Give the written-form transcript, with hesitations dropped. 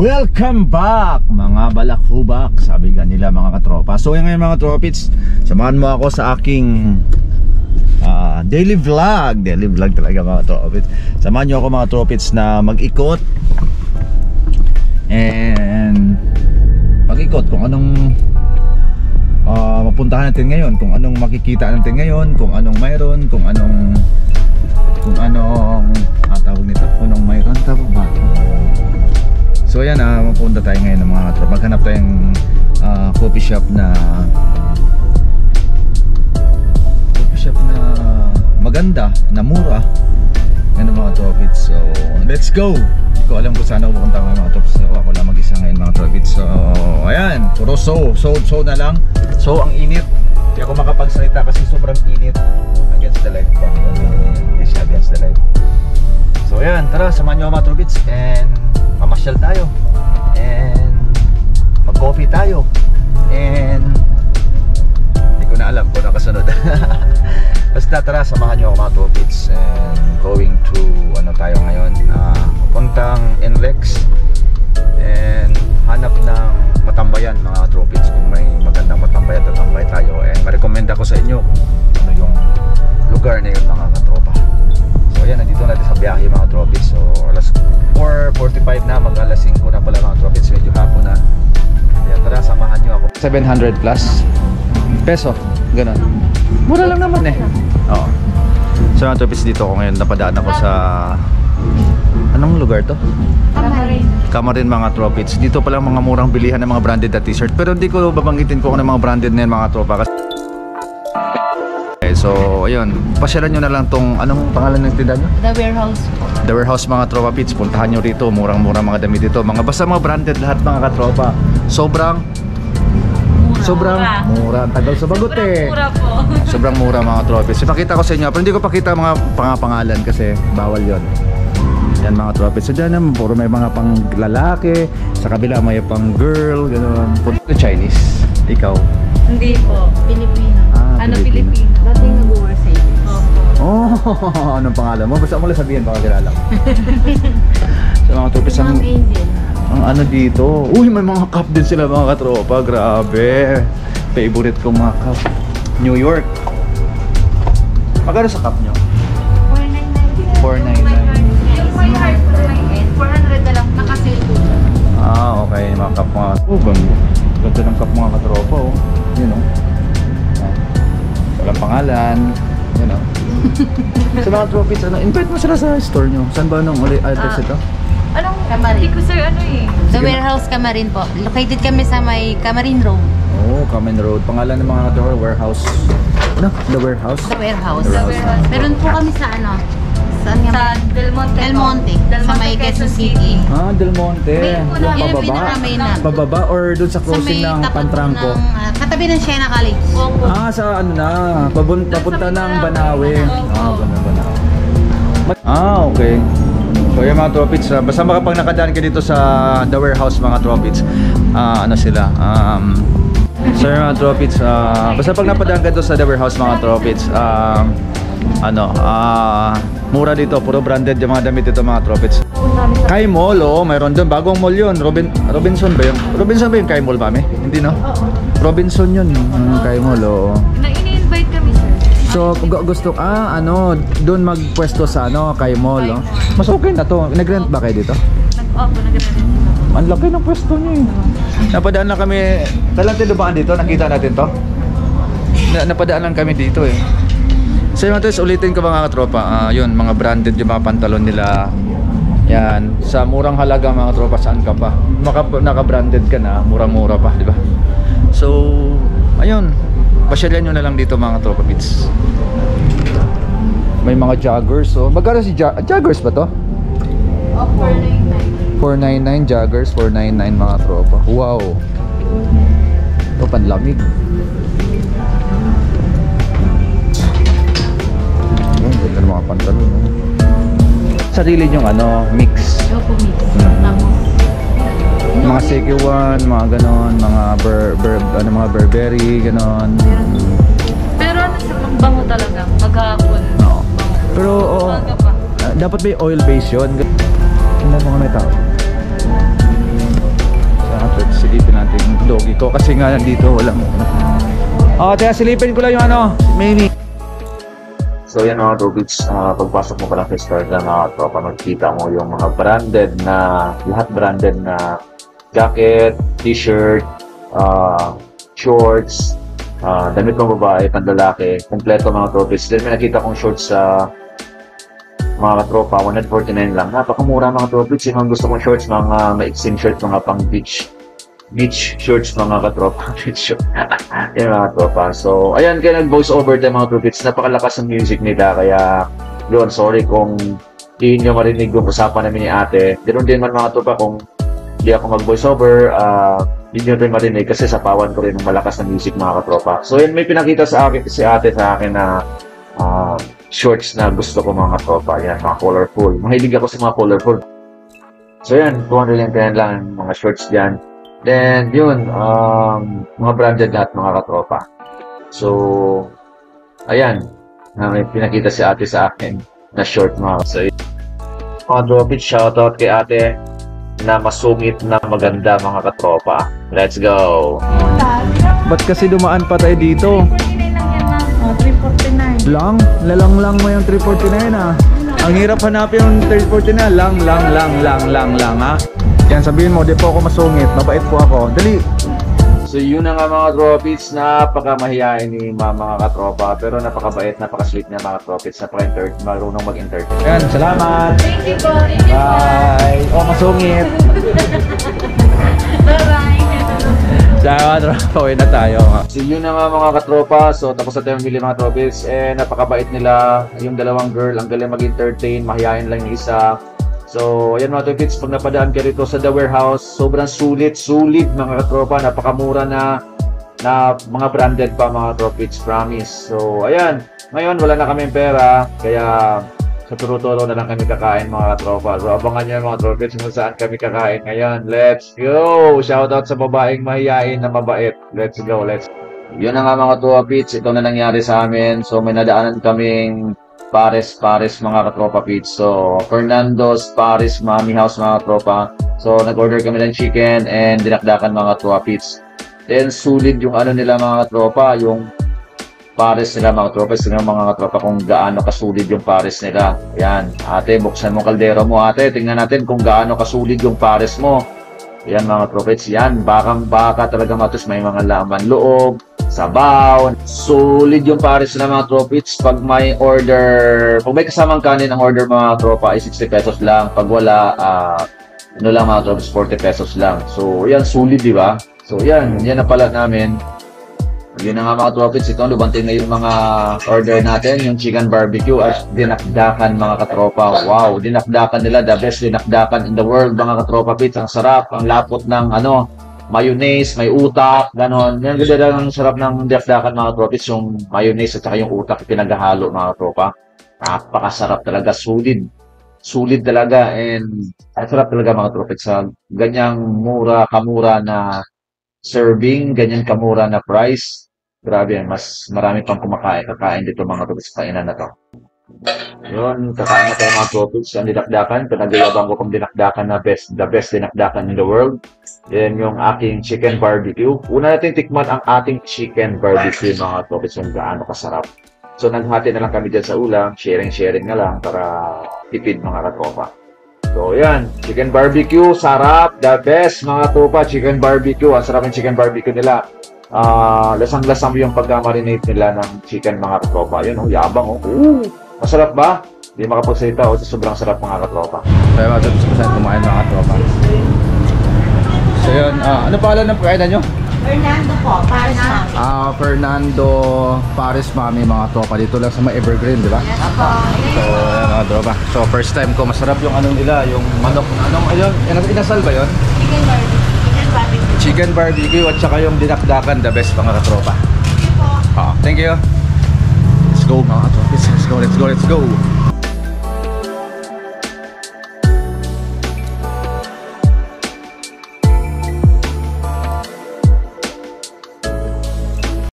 Welcome back mga balakubak, sabi nga nila mga katropa. So ngayon mga tropits, samahan mo ako sa aking daily vlog talaga mga tropits. Samahan nyo ako mga tropits na mag-ikot and mag-ikot kung anong mapuntahan natin ngayon, kung anong makikita natin ngayon, kung anong mayroon, kung anong tawag nito, kung anong mayroon, tawag ba? So ayan, mapunta tayo ngayon ng mga katropa. Maghanap tayong coffee shop na maganda, na mura. Yan ang mga tropits. So let's go! Hindi ko alam kung saan ako pupunta ngayon mga tropits. So ako lang mag-isa ngayon mga tropits. So ayan, puro so na lang. So ang init. Hindi ako makapagsalita kasi sobrang init. Against the light pa. Yes, against the light. So ayan, tara, samahan nyo mga tropits. And mamasyal tayo and mag-coffee tayo and hindi ko na alam kung nakasunod. Basta tara, samahan nyo ako mga tropits and going to tayo ngayon, pupuntang NLEX and hanap ng matambayan mga tropits. Kung may magandang matambayan, tatambay tayo and ma-recommend ako sa inyo kung ano yung lugar na yun mga katropa. So yan, nandito natin sa biyahe mga tropits. So alas 4:45 na, mag alas 5 na pala mga tropits, medyo hapon na. Kaya tara, samahan nyo ako. 700 plus peso, ganun. Mura lang naman eh. Oo. So mga tropits, dito ako ngayon, napadaan ako sa anong lugar to? Camarin mga tropits. Dito pala mga murang bilihan ng mga branded na t-shirt. Pero hindi ko babanggitin ko kung ano mga branded na yan mga tropa. So ayun, pasyalan nyo na lang tong, anong pangalan ng tindahan nyo? The Warehouse. The Warehouse mga tropa pits, puntahan nyo rito. Murang-murang mga damit dito, basta mga branded lahat mga katropa. Sobrang mura. Ang tagal sumagot eh. Mura po. Sobrang mura mga tropa pits. Ipakita ko sa inyo, pero hindi ko pakita mga pangalan kasi bawal yon. Yan mga tropa pits. So dyan naman puro may mga pang lalaki, sa kabila may pang girl, gano'n. Chinese. Ikaw? Hindi po, Pilipino. Pilipino. Dating nag-work sa inyo. Oh, anong pangalan mo? Basta mo lang sabihin, baka kilala ko. Sa mga tropis ang ano dito. Uy, may mga cup din sila mga katropa. Grabe. Favorite kong mga cup. New York. Magkano sa cup nyo? 499. 400 na lang. Naka-sale po siya. Okay. Mga cup mga. Ganda ng cup mga katropa. Yun o. Walang pangalan. Yun o. Sa mga trophies, invite mo sila sa store nyo. Saan ba nung address ito? Anong Camarin? Hindi ko sir, The Warehouse Camarin po. Located kami sa may Camarin Road. Oh, Camarin Road. Pangalan ng mga store, warehouse. Ano? The Warehouse? The Warehouse. Meron po kami sa saan nga? Sa Del Monte. Sa may Quezon City. Del Monte. Pababa? Pababa or doon sa closing ng Pantranco? Katabi ng Siena College. Sa papunta ng Banawe. Banawe. Okay. So yung mga tropits, basta makapag nakadaan ka dito sa The Warehouse mga tropits, sila. So yung mga tropits, basta pag napadaan ka dito sa The Warehouse mga tropits, mura dito, puro branded yung mga damit dito mga tropits. Kai Mall, mayroon doon, bagong mall yun. Robinson ba yun? Robinson ba yung Kai Mall, mami? Hindi no? Robinson yun, Kai Mall, Na-invite kami sir. So gusto doon magpwesto sa Kai Mall, mas okay na to. Nag-rent ba kayo dito? Nag-rent. Ang laki ng pwesto niyo eh. Napadaan na kami, kailan tayo ba dito? Nakita natin to? Napadaan lang kami dito eh. So yung mga ulitin ko mga katropa, yun, mga branded yung mga pantalon nila. Yan, sa murang halaga mga tropa, saan ka pa? Naka-branded ka na, mura-mura pa, di ba? So, ayun, pasyalyan nyo na lang dito mga tropa pits. May mga joggers, magkano si joggers ba to? 499. 499 joggers, 499 mga tropa. Wow. Ito panlamig. Ganda ng mga pantalon. Sarili nyong mix. Opo, mix. Mga Sekiwan, mga ganon, mga mga Burberry, ganon. Pero ang bango talaga, maghapon. Pero dapat may oil base yun. Ano mga may tao? to kasi nga nandito walang kaya silipin ko lang yung Mini. So yan mga Tropits, pagpasok mo pa lang sa store na mga tropa, magkita mo yung mga branded na, lahat branded na jacket, t-shirt, shorts, damit pang babae, pandalaki, kompleto mga Tropits. Then may nakita kong shorts sa mga katropa, 149 lang. Napakamura mga Tropits. Yung mga gusto kong shorts, mga maiksing shorts, mga pang beach shorts mga katropa. Yan mga tropa. So, ayan, kaya nag-voice over tayo mga Tropits. Napakalakas ng music nila. Kaya, yun, sorry kung hindi nyo marinig yung usapan namin ni ate. Ganoon din man mga tropa kung hindi ako mag-voice over, hindi nyo rin marinig kasi sapawan ko rin ng malakas na music mga katropa. So, yun, may pinakita sa akin, si ate sa akin na shorts na gusto ko mga tropa. Yan, mga colorful. Mahilig ako sa mga colorful. So, yan, 210 lang mga shorts dyan. Then, yun, mga branded lahat mga katropa. So, ayan, may pinakita si ate sa akin na short mga. So, mga Tropits, shoutout kay ate na masungit na maganda mga katropa. Let's go! Ba't kasi dumaan pa tayo dito? 349 lang? Lalang mo yung 349 Ang hirap hanapin yung 349. Lang ha? Yan, sabihin mo, di po ako masungit, mabait po ako. Dali! So yun na nga mga Tropits, napakamahiyain ni mga katropa, pero napakabait, napaka-sweet niya mga Tropits, marunong mag-entertain. Yan, salamat! Thank you po! Bye! Oh, masungit! Bye-bye! Salamat, tropa, uwi na tayo. So yun na nga mga katropa, so tapos na tayo mamili mga Tropits, napakabait nila, yung dalawang girl, ang galing mag-entertain, mahiyain lang yung isa. So, ayan mga Tropits, pag napadaan ka rito sa The Warehouse, sobrang sulit mga katropa, napakamura na mga branded pa mga Tropits, promise. So, ayan, ngayon wala na kaming pera, kaya sa turo-turo na lang kami kakain mga katropa. So, abangan nyo mga Tropits kung saan kami kakain ngayon. Let's go! Shoutout sa babaeng mahiyain na mabait. Let's go, Yun na nga mga Tropits, ito na nangyari sa amin. So, may nadaanan kaming Pares mga katropa Pits. So, Fernando's Pares Mommy House mga katropa. So, nag-order kami ng chicken and dinakdakan mga katropa Pits. Then, sulit yung nila mga katropa, yung Pares nila mga katropa. Tingnan mga katropa kung gaano kasulit yung Pares nila. Yan, ate, buksan mo kaldero mo ate. Tingnan natin kung gaano kasulit yung Pares mo. Yan mga katropa Pits. Yan, bakang-baka talaga matos. May mga laman loob, sabaw. Solid yung Pares na mga Tropits. Pag may kasamang kanin ang order mga tropa ay 60 pesos lang. Pag wala, lang mga Tropits, 40 pesos lang. So, yan, solid, di ba? So, yan na pala namin. Yun na nga mga Tropits, ito, lubanting na yung mga order natin, yung chicken barbecue at dinakdakan mga katropa. Wow, dinakdakan nila, the best dinakdakan in the world mga katropa Pits. Ang sarap, ang lapot ng mayonnaise, may utak, ganon. Yan, ganda lang ang sarap ng dinakdakan mga Tropits, yung mayonnaise at saka yung utak pinaghahalo mga tropa. Napakasarap talaga, sulit talaga, and ang sarap talaga mga Tropits sa ganyang kamura na serving, ganyan kamura na price. Grabe yan, mas marami pang kakain dito mga Tropits, kainan na to. Yun, kakain na tayo mga Tropits, ang dinakdakan, pinag-iabang ko kung dinakdakan na the best dinakdakan in the world. Yan yung aking chicken barbecue. Una natin tikman ang ating chicken barbecue mga Tropits, kung gaano kasarap. So naghati na lang kami dyan sa ulam, sharing na lang para tipid mga katropa. So yan, chicken barbecue, sarap, the best mga tropa, chicken barbecue. Ang sarap yung chicken barbecue nila. Lasang-lasang yung pagka-marinate nila ng chicken mga katropa. Yun, yabang masarap ba? Hindi makapagsalita sobrang sarap mga katropa. Kaya matapos ko saan kumain mga katropa. So yun, ano pangalan ng pagkainan nyo? Fernando po, Pares Mommy. Fernando Pares Mommy mga tropa. Dito lang sa may Evergreen, di ba? Yes po. So, mga tropa. So, first time ko, masarap yung nila, yung manok. Inasal ba yun? Chicken barbecue at saka yung dinakdakan, the best mga katropa. Thank you po. Thank you. Let's go mga katropa. Let's go.